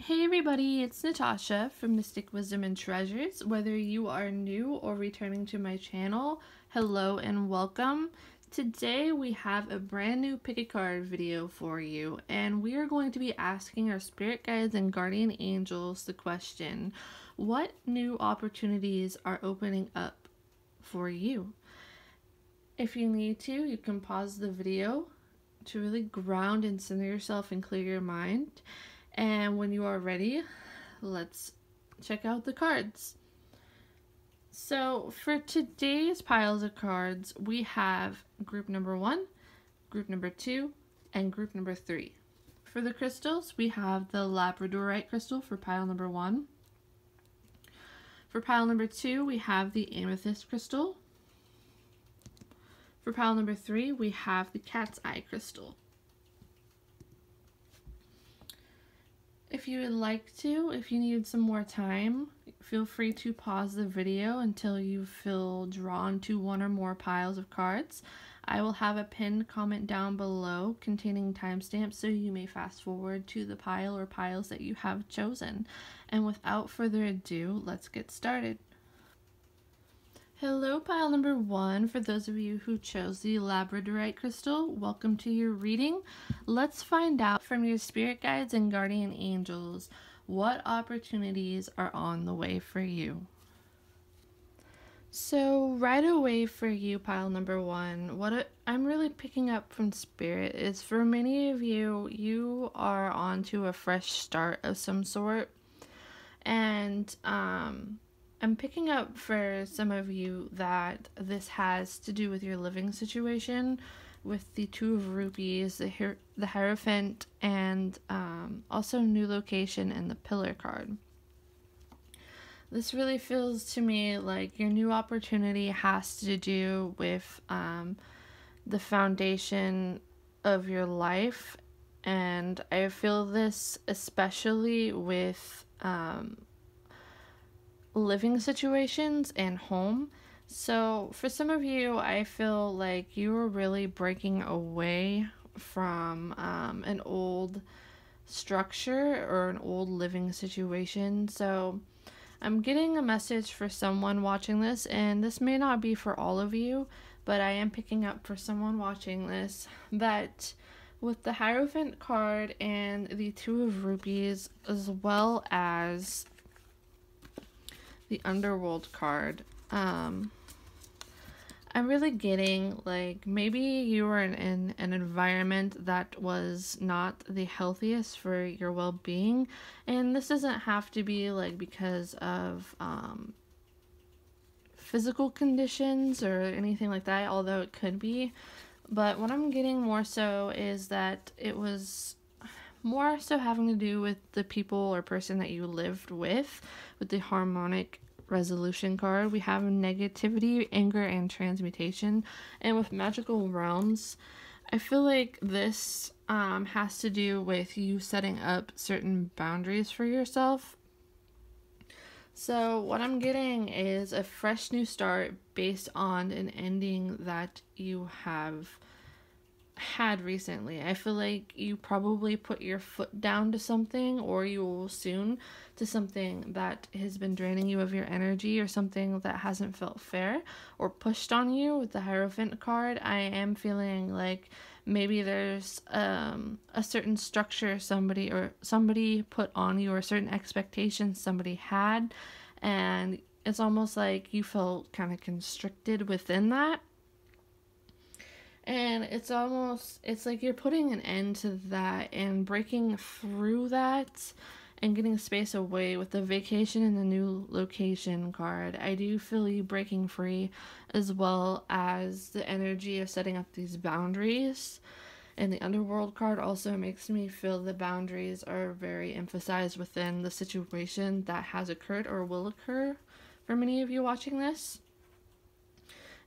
Hey everybody, it's Natasha from Mystic Wisdom and Treasures. Whether you are new or returning to my channel, hello and welcome. Today we have a brand new pick a card video for you, and we are going to be asking our spirit guides and guardian angels the question, what new opportunities are opening up for you? If you need to, you can pause the video to really ground and center yourself and clear your mind. And when you are ready, let's check out the cards. So for today's piles of cards, we have group number 1, group number 2, and group number 3. For the crystals, we have the Labradorite crystal for pile number 1. For pile number 2, we have the Amethyst crystal. For pile number 3, we have the Cat's Eye crystal. If you would like to, if you need some more time, feel free to pause the video until you feel drawn to one or more piles of cards. I will have a pinned comment down below containing timestamps so you may fast forward to the pile or piles that you have chosen. And without further ado, let's get started. Hello, pile number 1. For those of you who chose the Labradorite crystal, welcome to your reading. Let's find out from your spirit guides and guardian angels what opportunities are on the way for you. So right away for you, pile number 1, what I'm really picking up from spirit is for many of you, you are onto a fresh start of some sort. And I'm picking up for some of you that this has to do with your living situation with the Two of Rupees, the Hierophant, and also New Location and the Pillar card. This really feels to me like your new opportunity has to do with the foundation of your life, and I feel this especially with living situations and home. So for some of you, I feel like you are really breaking away from an old structure or an old living situation. So I'm getting a message for someone watching this, and this may not be for all of you, but I am picking up for someone watching this that with the Hierophant card and the Two of Rupees, as well as the Underworld card, I'm really getting like maybe you were in an environment that was not the healthiest for your well-being, and this doesn't have to be like because of physical conditions or anything like that, although it could be. But what I'm getting more so is that it was more so having to do with the people or person that you lived with the harmonic resolution card. We have negativity, anger, and transmutation. And with magical realms, I feel like this has to do with you setting up certain boundaries for yourself. So what I'm getting is a fresh new start based on an ending that you have had recently. I feel like you probably put your foot down to something, or you will soon, to something that has been draining you of your energy, or something that hasn't felt fair or pushed on you. With the Hierophant card, I am feeling like maybe there's a certain structure somebody put on you, or a certain expectation somebody had, and it's almost like you felt kind of constricted within that. And it's like you're putting an end to that and breaking through that and getting space away with the Vacation and the New Location card. I do feel you breaking free, as well as the energy of setting up these boundaries. And the Underworld card also makes me feel the boundaries are very emphasized within the situation that has occurred or will occur for many of you watching this.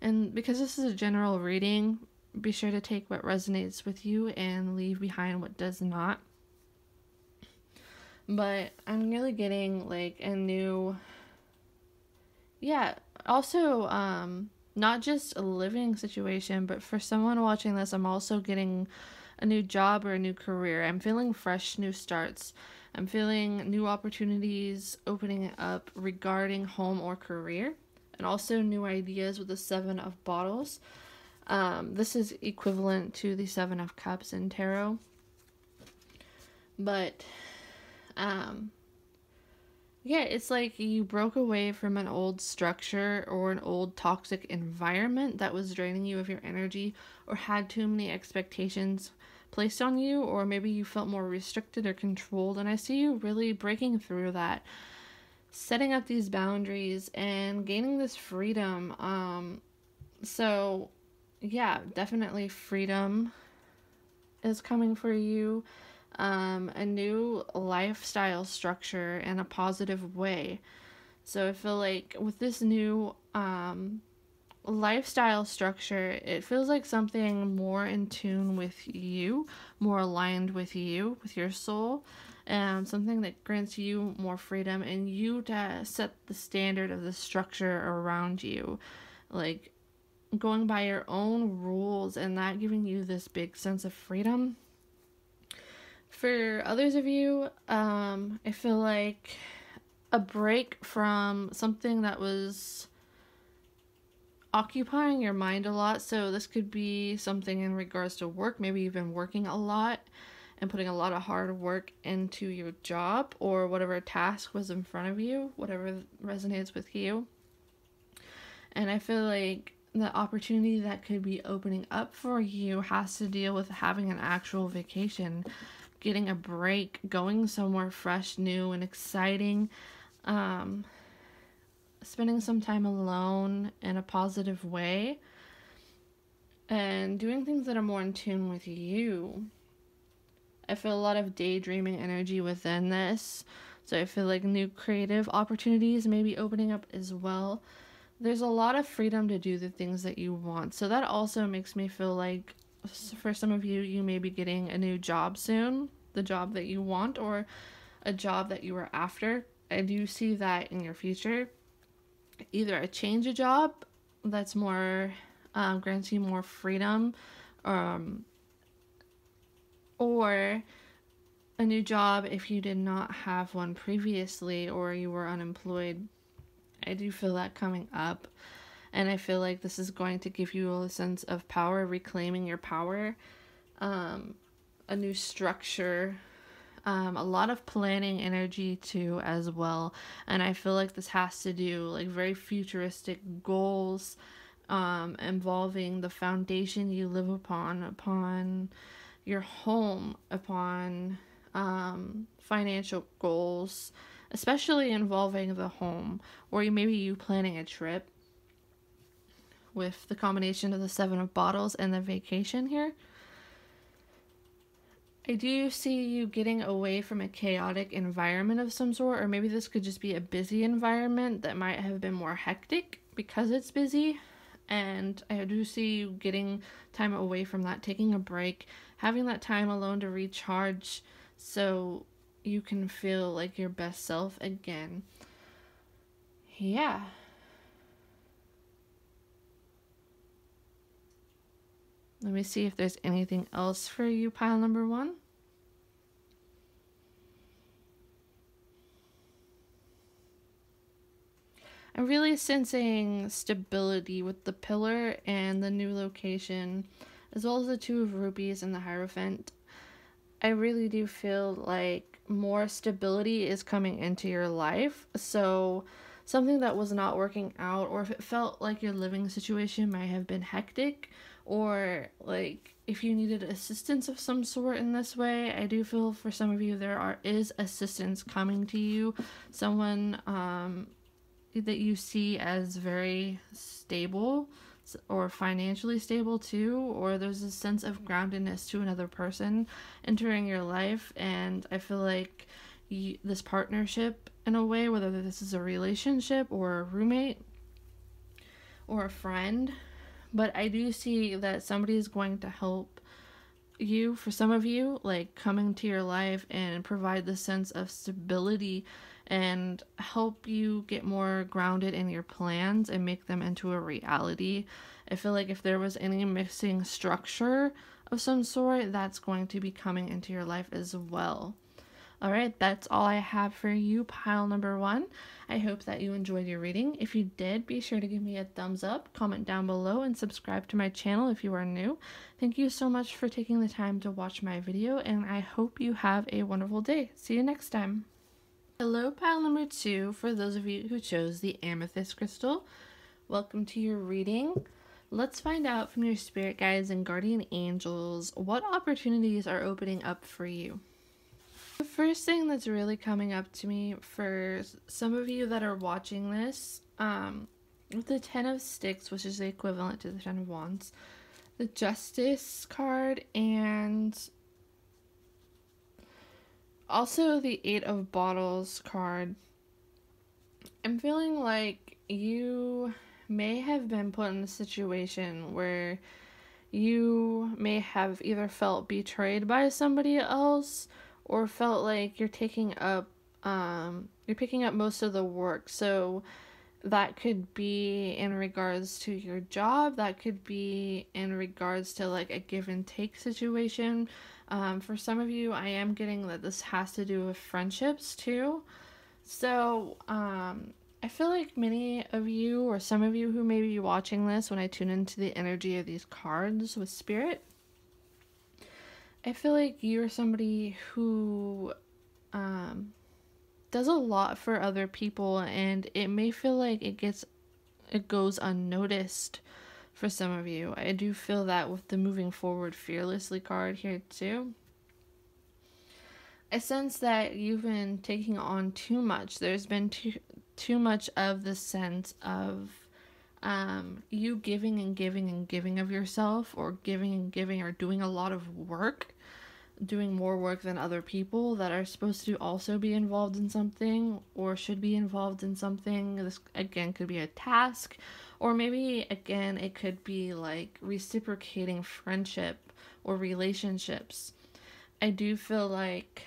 And because this is a general reading, be sure to take what resonates with you and leave behind what does not. But I'm really getting like a new, also not just a living situation, but for someone watching this, I'm also getting a new job or a new career. I'm feeling fresh new starts. I'm feeling new opportunities opening up regarding home or career, and also new ideas with the Seven of Bottles. This is equivalent to the Seven of Cups in tarot. But, yeah, it's like you broke away from an old structure or an old toxic environment that was draining you of your energy, or had too many expectations placed on you, or maybe you felt more restricted or controlled. And I see you really breaking through that, setting up these boundaries and gaining this freedom. So yeah, definitely freedom is coming for you. A new lifestyle structure in a positive way. So I feel like with this new lifestyle structure, it feels like something more in tune with you, more aligned with you, with your soul, something that grants you more freedom and you to set the standard of the structure around you, like going by your own rules, and that giving you this big sense of freedom. For others of you, I feel like a break from something that was occupying your mind a lot. So this could be something in regards to work. Maybe you've been working a lot and putting a lot of hard work into your job, or whatever task was in front of you, whatever resonates with you. And I feel like the opportunity that could be opening up for you has to deal with having an actual vacation, getting a break, going somewhere fresh, new, and exciting, spending some time alone in a positive way, and doing things that are more in tune with you. I feel a lot of daydreaming energy within this, so I feel like new creative opportunities may be opening up as well. There's a lot of freedom to do the things that you want, so that also makes me feel like for some of you, you may be getting a new job soon, the job that you want, or a job that you were after. I do see that in your future. Either a change of job that's more, grants you more freedom, or a new job if you did not have one previously, or you were unemployed. I do feel that coming up. And I feel like this is going to give you a sense of power, reclaiming your power, a new structure, a lot of planning energy too as well. And I feel like this has to do like very futuristic goals, involving the foundation you live upon your home, upon financial goals, especially involving the home, or maybe you planning a trip with the combination of the Seven of Bottles and the vacation here. I do see you getting away from a chaotic environment of some sort, or maybe this could just be a busy environment that might have been more hectic because it's busy. And I do see you getting time away from that, taking a break, having that time alone to recharge so you can feel like your best self again. Yeah. Let me see if there's anything else for you, pile number one. I'm really sensing stability with the pillar and the new location, as well as the Two of Rupees and the Hierophant. I really do feel like more stability is coming into your life. So something that was not working out, or if it felt like your living situation might have been hectic, or like if you needed assistance of some sort in this way, I do feel for some of you there is assistance coming to you. Someone that you see as very stable, or financially stable too, or there's a sense of groundedness to another person entering your life. And I feel like this partnership, in a way, whether this is a relationship or a roommate or a friend, but I do see that somebody is going to help you, for some of you, like coming to your life and provide the sense of stability and help you get more grounded in your plans and make them into a reality. I feel like if there was any missing structure of some sort, that's going to be coming into your life as well. Alright, that's all I have for you, pile number 1. I hope that you enjoyed your reading. If you did, be sure to give me a thumbs up, comment down below, and subscribe to my channel if you are new. Thank you so much for taking the time to watch my video, and I hope you have a wonderful day. See you next time. Hello, pile number 2, for those of you who chose the Amethyst crystal. Welcome to your reading. Let's find out from your spirit guides and guardian angels what opportunities are opening up for you. The first thing that's really coming up to me for some of you that are watching this, with the 10 of Sticks, which is the equivalent to the 10 of Wands, the Justice card, and also the 8 of Bottles card, I'm feeling like you may have been put in a situation where you may have either felt betrayed by somebody else or felt like you're picking up most of the work. So that could be in regards to your job, that could be in regards to like a give and take situation. For some of you, I am getting that this has to do with friendships too. So I feel like many of you, or some of you who may be watching this when I tune into the energy of these cards with spirit, I feel like you're somebody who does a lot for other people, and it may feel like it goes unnoticed for some of you. I do feel that with the moving forward fearlessly card here too. I sense that you've been taking on too much. There's been too much of the sense of you giving and giving and giving of yourself, or giving and giving, or doing a lot of work, doing more work than other people that are supposed to also be involved in something or should be involved in something. This again could be a task, or maybe again it could be like reciprocating friendship or relationships. I do feel like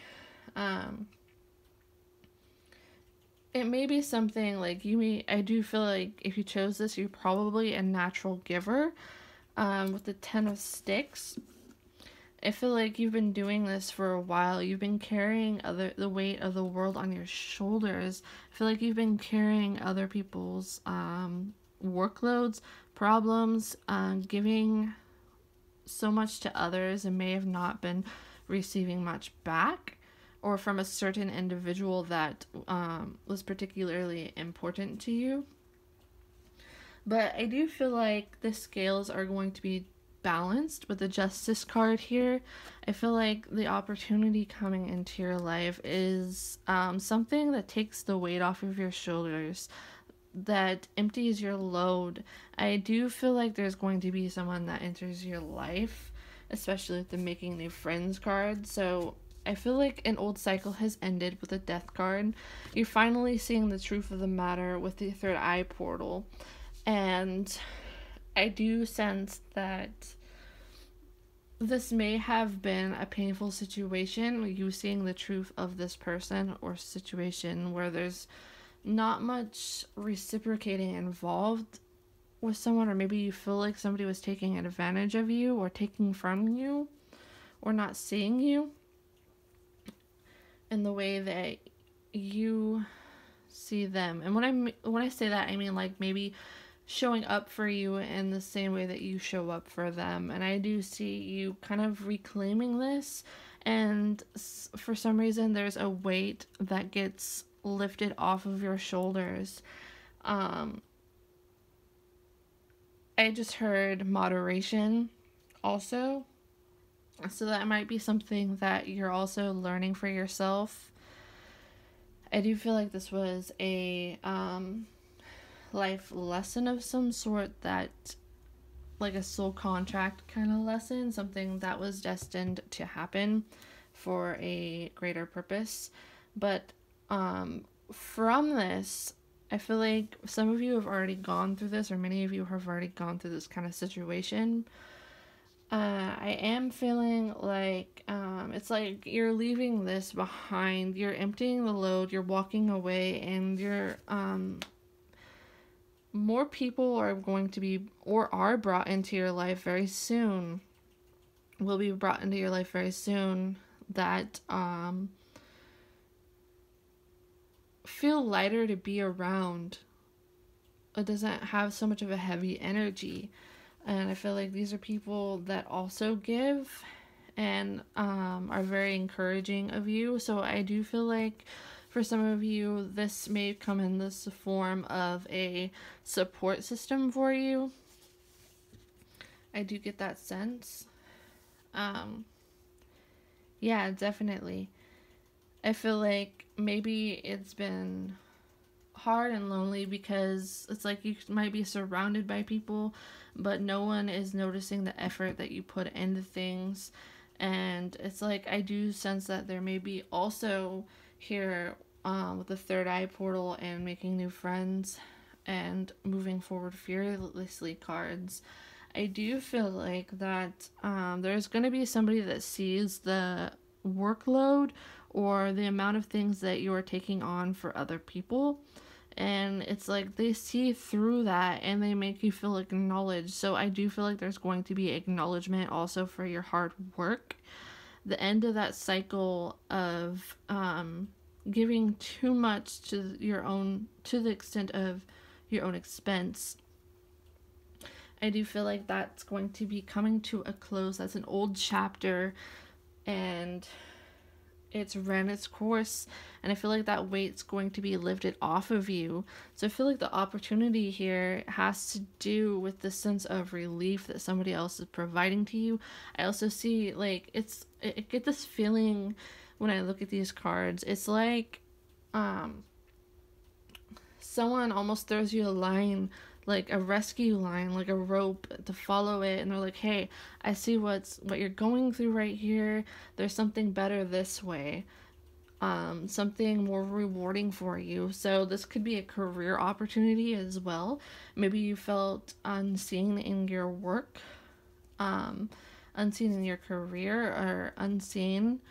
it may be something like I do feel like if you chose this, you're probably a natural giver. With the 10 of Sticks, I feel like you've been doing this for a while. You've been carrying the weight of the world on your shoulders. I feel like you've been carrying other people's workloads, problems, giving so much to others and may have not been receiving much back, or from a certain individual that was particularly important to you. But I do feel like the scales are going to be balanced with the Justice card here. I feel like the opportunity coming into your life is something that takes the weight off of your shoulders, that empties your load. I do feel like there's going to be someone that enters your life, especially with the Making New Friends card. So I feel like an old cycle has ended with the Death card. You're finally seeing the truth of the matter with the third eye portal. And I do sense that this may have been a painful situation, you seeing the truth of this person or situation where there's not much reciprocating involved with someone, or maybe you feel like somebody was taking advantage of you or taking from you or not seeing you in the way that you see them. And when I say that, I mean like maybe showing up for you in the same way that you show up for them. And I do see you kind of reclaiming this, and for some reason there's a weight that gets lifted off of your shoulders. I just heard moderation also, so that might be something that you're also learning for yourself. I do feel like this was a life lesson of some sort, that like a soul contract kind of lesson, something that was destined to happen for a greater purpose. But from this, I feel like some of you have already gone through this, or many of you have already gone through this kind of situation. I am feeling like it's like you're leaving this behind, you're emptying the load, you're walking away, and you're more people are going to be, or are brought into your life very soon, will be brought into your life very soon, that feel lighter to be around. It doesn't have so much of a heavy energy. And I feel like these are people that also give and are very encouraging of you. So I do feel like for some of you, this may come in this form of a support system for you. I do get that sense. Yeah, definitely. I feel like maybe it's been hard and lonely because it's like you might be surrounded by people, but no one is noticing the effort that you put into things. And it's like I do sense that there may be also here with the third eye portal and making new friends and moving forward fearlessly cards. I do feel like that there's going to be somebody that sees the workload or the amount of things that you are taking on for other people, and it's like they see through that and they make you feel acknowledged. So I do feel like there's going to be acknowledgement also for your hard work. The end of that cycle of giving too much to the extent of your own expense. I do feel like that's going to be coming to a close. That's an old chapter, and it's ran its course, and I feel like that weight's going to be lifted off of you. So I feel like the opportunity here has to do with the sense of relief that somebody else is providing to you. I also see like I get this feeling when I look at these cards. It's like someone almost throws you a line, like a rescue line, like a rope to follow it, and they're like, hey, I see what you're going through right here. There's something better this way, something more rewarding for you. So this could be a career opportunity as well. Maybe you felt unseen in your work, unseen in your career, or unseen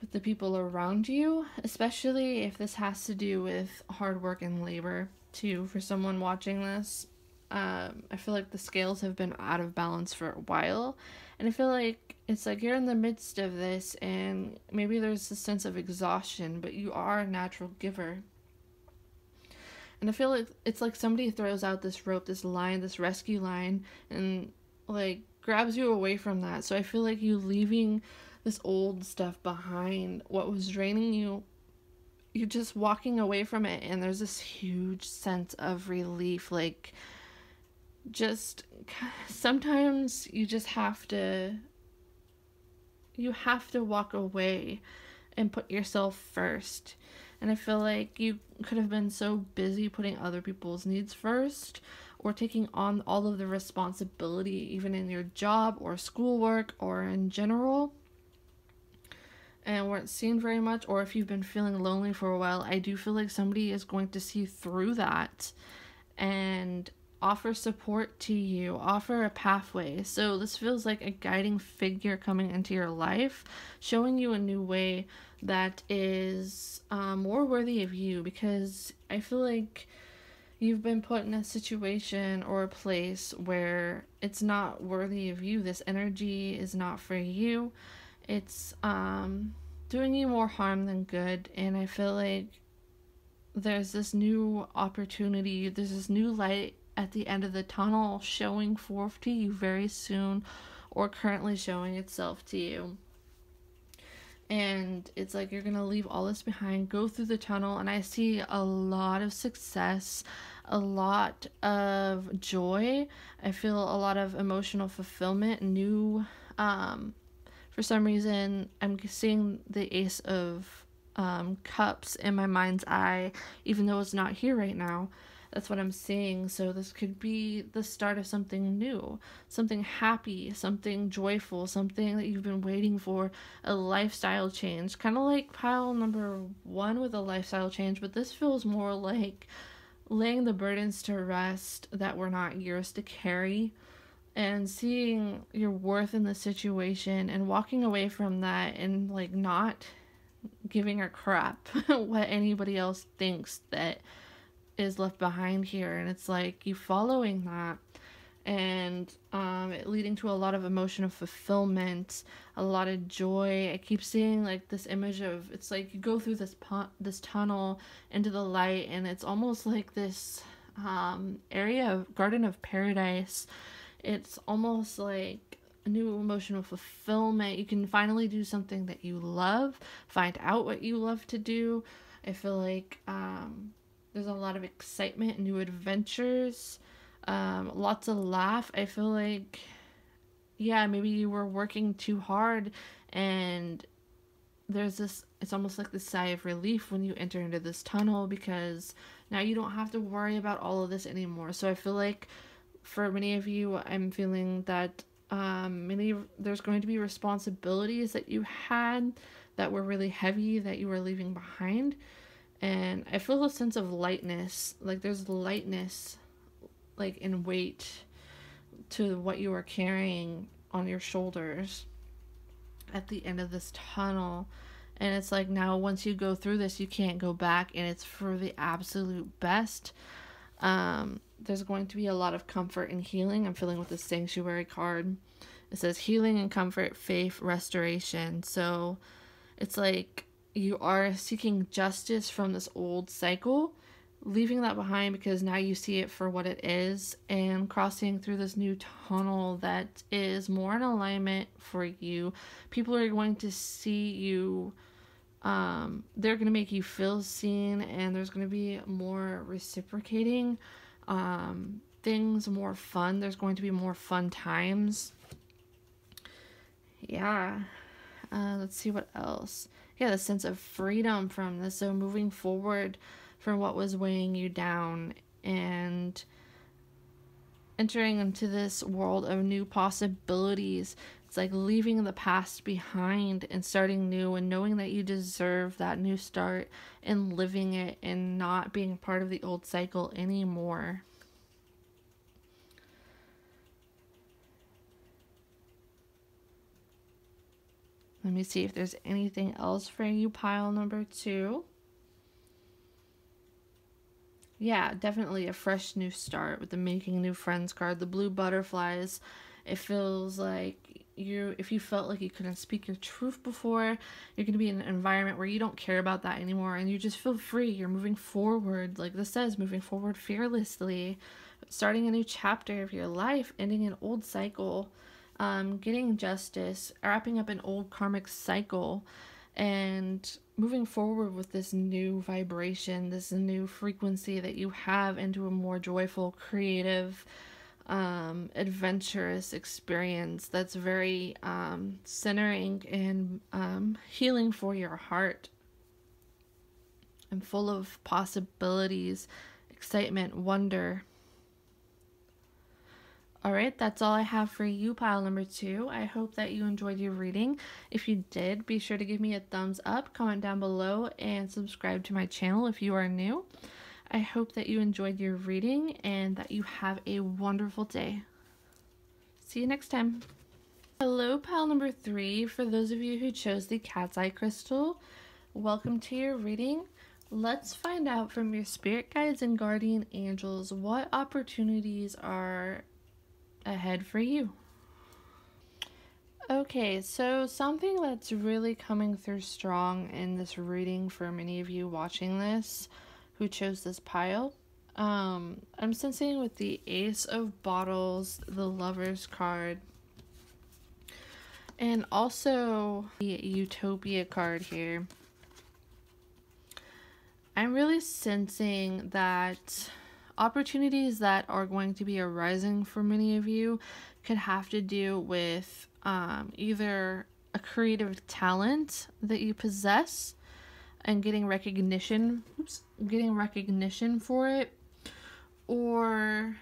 with the people around you, especially if this has to do with hard work and labor too. For someone watching this, I feel like the scales have been out of balance for a while, and I feel like it's like you're in the midst of this and maybe there's a sense of exhaustion, but you are a natural giver. And I feel like it's like somebody throws out this rope, this line, this rescue line, and like grabs you away from that. So I feel like you leaving this old stuff behind, what was draining you, you're just walking away from it, and there's this huge sense of relief. Like, just sometimes you just have to walk away and put yourself first. And I feel like you could have been so busy putting other people's needs first, or taking on all of the responsibility, even in your job or schoolwork or in general, and weren't seen very much. Or if you've been feeling lonely for a while, I do feel like somebody is going to see through that and offer support to you, offer a pathway. So this feels like a guiding figure coming into your life, showing you a new way that is more worthy of you, because I feel like you've been put in a situation or a place where it's not worthy of you. This energy is not for you. It's doing you more harm than good. And I feel like there's this new opportunity, there's this new light at the end of the tunnel showing forth to you very soon, or currently showing itself to you. And it's like you're gonna leave all this behind, go through the tunnel, and I see a lot of success, a lot of joy. I feel a lot of emotional fulfillment, new for some reason I'm seeing the Ace of Cups in my mind's eye, even though it's not here right now. That's what I'm seeing. So this could be the start of something new, something happy, something joyful, something that you've been waiting for, a lifestyle change. Kind of like pile number 1 with a lifestyle change, but this feels more like laying the burdens to rest that were not yours to carry, and seeing your worth in the situation and walking away from that, and like not giving a crap what anybody else thinks that is left behind here. And it's like you following that and it leading to a lot of emotional fulfillment, a lot of joy. I keep seeing like this image of, it's like you go through this tunnel into the light, and it's almost like this area of Garden of Paradise. It's almost like a new emotional fulfillment. You can finally do something that you love, find out what you love to do. I feel like there's a lot of excitement, new adventures, lots of laugh. I feel like, yeah, maybe you were working too hard, and there's this, it's almost like this sigh of relief when you enter into this tunnel, because now you don't have to worry about all of this anymore. So I feel like for many of you, I'm feeling that there's going to be responsibilities that you had that were really heavy that you were leaving behind. And I feel a sense of lightness, like there's lightness, like in weight to what you are carrying on your shoulders at the end of this tunnel. And it's like, now once you go through this, you can't go back, and it's for the absolute best. There's going to be a lot of comfort and healing. I'm feeling with the Sanctuary card. It says healing and comfort, faith, restoration. So it's like you are seeking justice from this old cycle, leaving that behind because now you see it for what it is, and crossing through this new tunnel that is more in alignment for you. People are going to see you. They're going to make you feel seen, and there's going to be more reciprocating things, more fun. There's going to be more fun times. Yeah. Let's see what else. Yeah, the sense of freedom from this. So moving forward from what was weighing you down and entering into this world of new possibilities. It's like leaving the past behind and starting new, and knowing that you deserve that new start and living it and not being part of the old cycle anymore. Let me see if there's anything else for you, pile number 2. Yeah, definitely a fresh new start with the making new friends card, the blue butterflies. It feels like if you felt like you couldn't speak your truth before, you're going to be in an environment where you don't care about that anymore, and you just feel free. You're moving forward, like this says, moving forward fearlessly, starting a new chapter of your life, ending an old cycle, getting justice, wrapping up an old karmic cycle, and moving forward with this new vibration, this new frequency that you have into a more joyful, creative, adventurous experience that's very centering and healing for your heart, and full of possibilities, excitement, wonder. Alright, that's all I have for you, pile number 2. I hope that you enjoyed your reading. If you did, be sure to give me a thumbs up, comment down below, and subscribe to my channel if you are new. I hope that you enjoyed your reading and that you have a wonderful day. See you next time. Hello, pile number 3. For those of you who chose the Cat's Eye Crystal, welcome to your reading. Let's find out from your spirit guides and guardian angels what opportunities are ahead for you. Okay, so something that's really coming through strong in this reading for many of you watching this who chose this pile, I'm sensing with the Ace of Bottles, the Lover's card, and also the Utopia card here. I'm really sensing that opportunities that are going to be arising for many of you could have to do with either a creative talent that you possess and getting recognition for it, or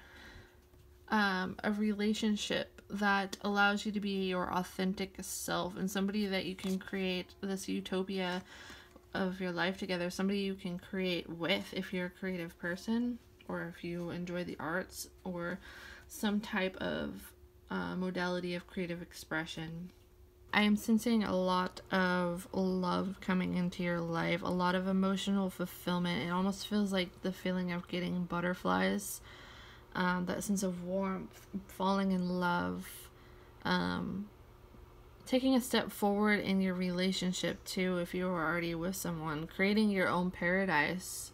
a relationship that allows you to be your authentic self, and somebody that you can create this utopia of your life together, somebody you can create with if you're a creative person, or if you enjoy the arts, or some type of modality of creative expression. I am sensing a lot of love coming into your life, a lot of emotional fulfillment. It almost feels like the feeling of getting butterflies that sense of warmth, falling in love, taking a step forward in your relationship too if you were already with someone, creating your own paradise.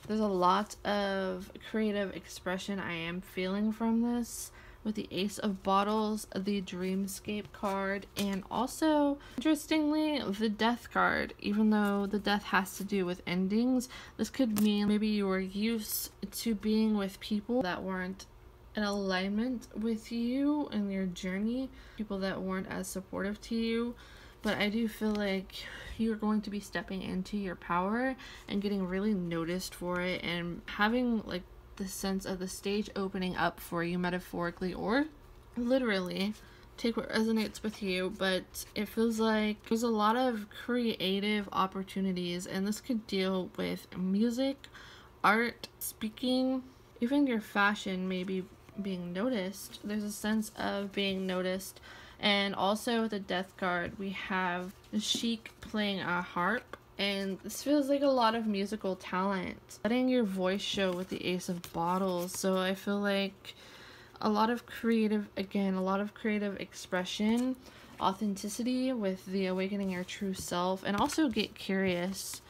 There's a lot of creative expression I am feeling from this with the Ace of Bottles, the Dreamscape card, and also, interestingly, the Death card. Even though the death has to do with endings, this could mean maybe you were used to being with people that weren't in alignment with you in your journey, people that weren't as supportive to you. But I do feel like you're going to be stepping into your power and getting really noticed for it, and having like the sense of the stage opening up for you, metaphorically or literally. Take what resonates with you, but it feels like there's a lot of creative opportunities, and this could deal with music, art, speaking, even your fashion maybe being noticed. There's a sense of being noticed. And also with the Death card, we have the Sheik playing a harp, and this feels like a lot of musical talent, letting your voice show with the Ace of Bottles. So I feel like a lot of creative expression, authenticity with the awakening your true self, and also get curious.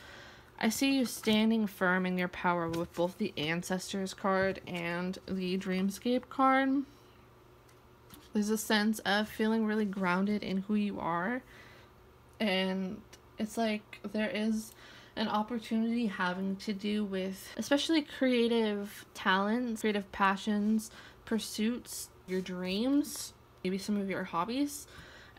I see you standing firm in your power with both the Ancestors card and the Dreamscape card. There's a sense of feeling really grounded in who you are, and it's like there is an opportunity having to do with especially creative talents, creative passions, pursuits, your dreams, maybe some of your hobbies.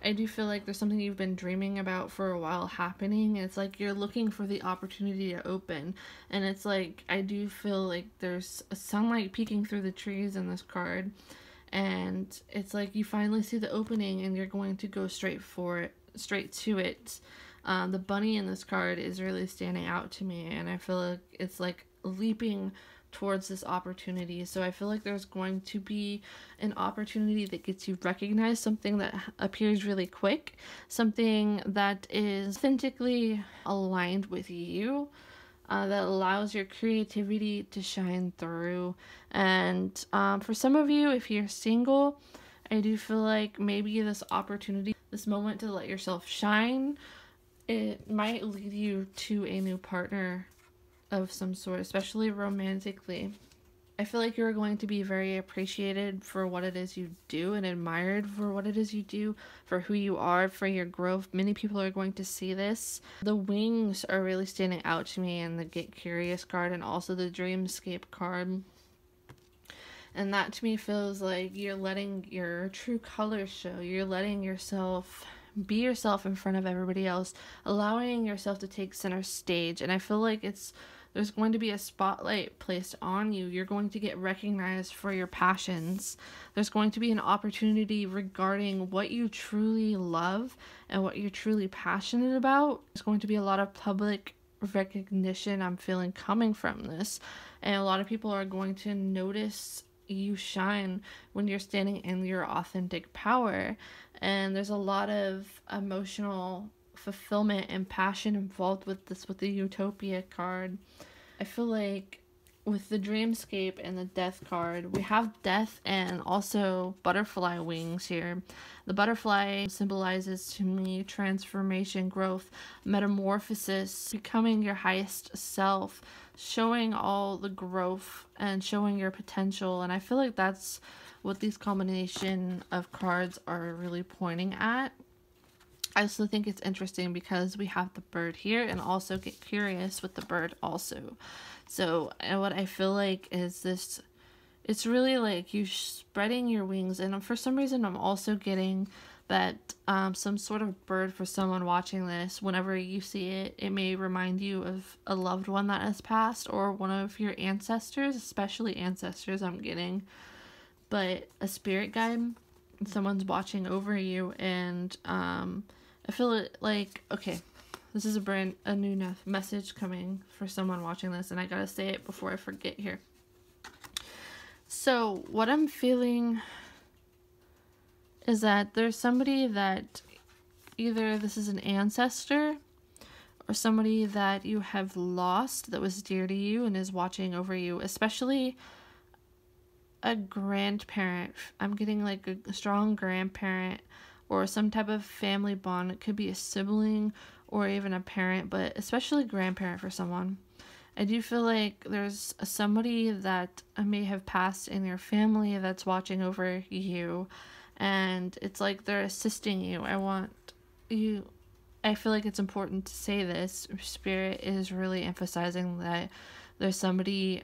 I do feel like there's something you've been dreaming about for a while happening. It's like you're looking for the opportunity to open, and it's like I do feel like there's a sunlight peeking through the trees in this card, and it's like you finally see the opening and you're going to go straight to it. The bunny in this card is really standing out to me, and I feel like it's like leaping towards this opportunity. So I feel like there's going to be an opportunity that gets you recognized, something that appears really quick, something that is authentically aligned with you, that allows your creativity to shine through. And for some of you, if you're single, I do feel like maybe this opportunity, this moment to let yourself shine, it might lead you to a new partner of some sort, especially romantically. I feel like you're going to be very appreciated for what it is you do, and admired for what it is you do, for who you are, for your growth. Many people are going to see this. The wings are really standing out to me in the Get Curious card, and also the Dreamscape card. And that to me feels like you're letting your true colors show. You're letting yourself be yourself in front of everybody else, allowing yourself to take center stage. And I feel like there's going to be a spotlight placed on you. You're going to get recognized for your passions. There's going to be an opportunity regarding what you truly love and what you're truly passionate about. There's going to be a lot of public recognition I'm feeling coming from this. And a lot of people are going to notice you shine when you're standing in your authentic power. And there's a lot of emotional fulfillment and passion involved with this, with the Utopia card. I feel like with the Dreamscape and the Death card, we have death and also butterfly wings here. The butterfly symbolizes to me transformation, growth, metamorphosis, becoming your highest self, showing all the growth and showing your potential. And I feel like that's what these combination of cards are really pointing at. I also think it's interesting because we have the bird here, and also Get Curious with the bird also. So what I feel like is this, it's really like you spreading your wings. And for some reason I'm also getting that some sort of bird, for someone watching this, whenever you see it, it may remind you of a loved one that has passed, or one of your ancestors, especially ancestors I'm getting, but a spirit guide, someone's watching over you. And I feel it like, okay, this is a new message coming for someone watching this, and I gotta say it before I forget here. So what I'm feeling is that there's somebody that either this is an ancestor or somebody that you have lost that was dear to you and is watching over you. Especially, a grandparent. I'm getting like a strong grandparent or some type of family bond. It could be a sibling or even a parent, but especially grandparent for someone. I do feel like there's somebody that may have passed in your family that's watching over you, and it's like they're assisting you. I feel like it's important to say this. Spirit is really emphasizing that there's somebody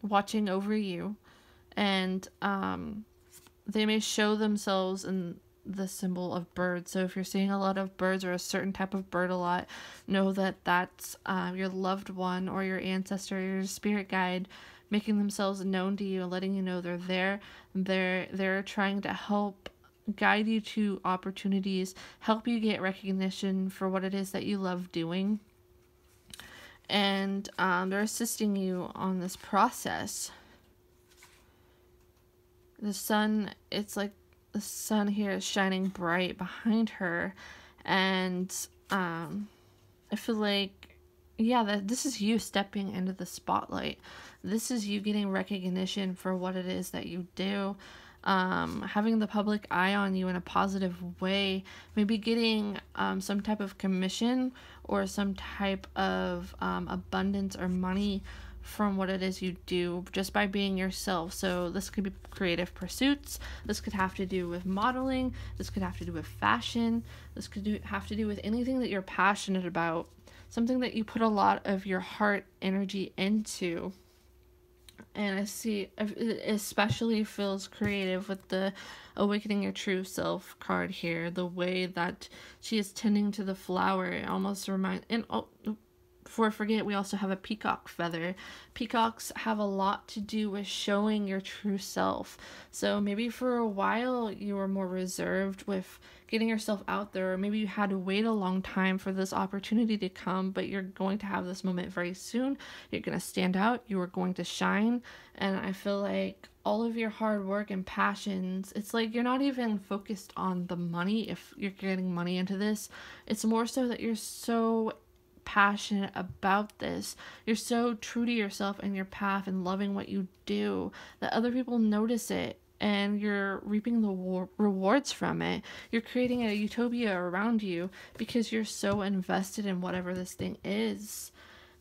watching over you, and they may show themselves in the symbol of birds. So if you're seeing a lot of birds or a certain type of bird a lot, know that that's your loved one or your ancestor, your spirit guide, making themselves known to you and letting you know they're there. They're trying to help guide you to opportunities, help you get recognition for what it is that you love doing. And they're assisting you on this process. The sun, it's like the sun here is shining bright behind her, and I feel like, yeah, that this is you stepping into the spotlight. This is you getting recognition for what it is that you do, having the public eye on you in a positive way, maybe getting some type of commission or some type of abundance or money from what it is you do just by being yourself. So this could be creative pursuits, this could have to do with modeling, this could have to do with fashion, this could have to do with anything that you're passionate about, something that you put a lot of your heart energy into. And I see it especially feels creative with the awakening your true self card here, the way that she is tending to the flower. It almost reminds, and before I forget, we also have a peacock feather. Peacocks have a lot to do with showing your true self. So maybe for a while you were more reserved with getting yourself out there, or maybe you had to wait a long time for this opportunity to come, but you're going to have this moment very soon. You're going to stand out, you are going to shine, and I feel like all of your hard work and passions, it's like you're not even focused on the money if you're getting money into this. It's more so that you're so passionate about this, you're so true to yourself and your path and loving what you do that other people notice it, and you're reaping the rewards from it. You're creating a utopia around you because you're so invested in whatever this thing is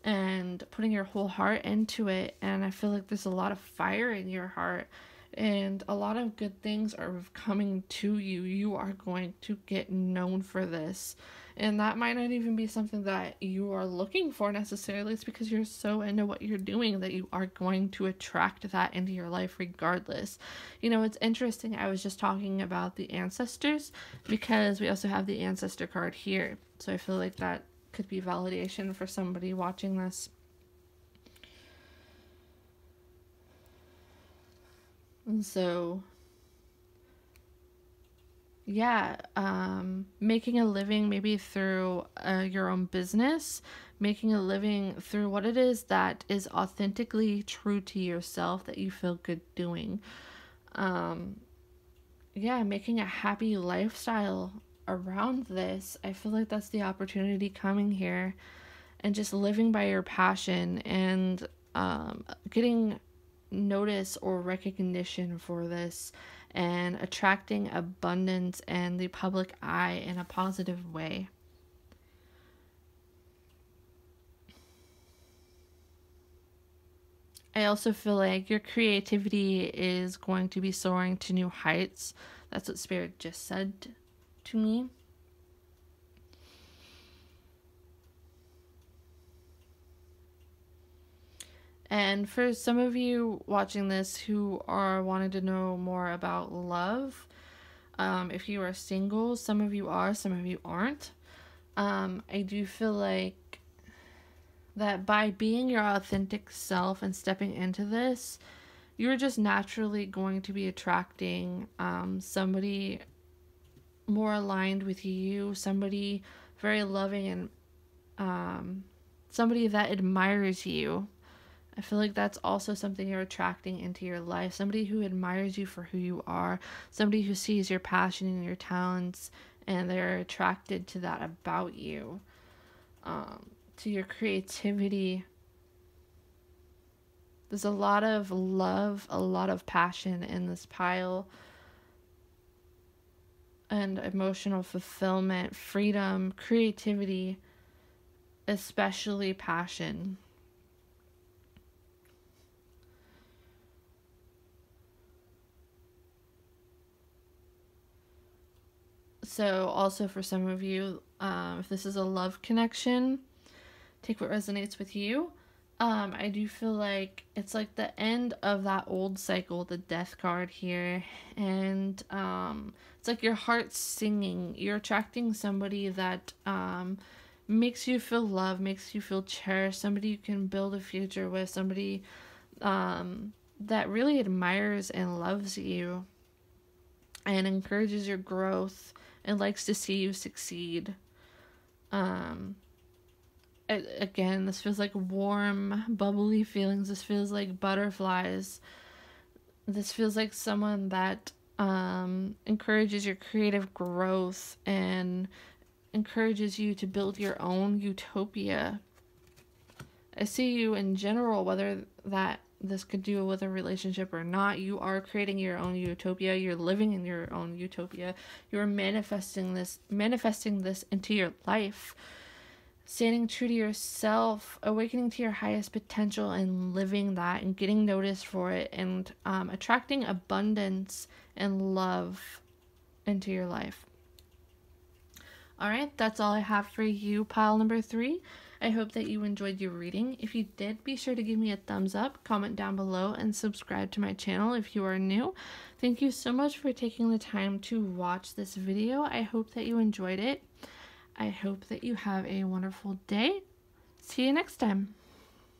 and putting your whole heart into it. And I feel like there's a lot of fire in your heart and a lot of good things are coming to you. You are going to get known for this. And that might not even be something that you are looking for necessarily. It's because you're so into what you're doing that you are going to attract that into your life regardless. You know, it's interesting. I was just talking about the ancestors because we also have the ancestor card here. So I feel like that could be validation for somebody watching this. And so, yeah, making a living maybe through your own business, making a living through what it is that is authentically true to yourself that you feel good doing. Yeah, making a happy lifestyle around this. I feel like that's the opportunity coming here, and just living by your passion and getting notice or recognition for this and attracting abundance and the public eye in a positive way. I also feel like your creativity is going to be soaring to new heights. That's what Spirit just said to me. And for some of you watching this who are wanting to know more about love, if you are single, some of you are, some of you aren't. I do feel like that by being your authentic self and stepping into this, you're just naturally going to be attracting somebody more aligned with you, somebody very loving, and somebody that admires you. I feel like that's also something you're attracting into your life. Somebody who admires you for who you are. Somebody who sees your passion and your talents, and they're attracted to that about you. To your creativity. There's a lot of love, a lot of passion in this pile, and emotional fulfillment, freedom, creativity, especially passion. So also for some of you, if this is a love connection, take what resonates with you. I do feel like it's like the end of that old cycle, the death card here. And it's like your heart's singing. You're attracting somebody that makes you feel love, makes you feel cherished, somebody you can build a future with, somebody that really admires and loves you and encourages your growth and likes to see you succeed. Again, this feels like warm, bubbly feelings. This feels like butterflies. This feels like someone that encourages your creative growth and encourages you to build your own utopia. I see you in general, whether that this could do with a relationship or not. You are creating your own utopia. You're living in your own utopia. You're manifesting this into your life. Standing true to yourself, awakening to your highest potential and living that and getting noticed for it, and attracting abundance and love into your life. Alright, that's all I have for you, pile number 3. I hope that you enjoyed your reading. If you did, be sure to give me a thumbs up, comment down below, and subscribe to my channel if you are new. Thank you so much for taking the time to watch this video. I hope that you enjoyed it. I hope that you have a wonderful day. See you next time.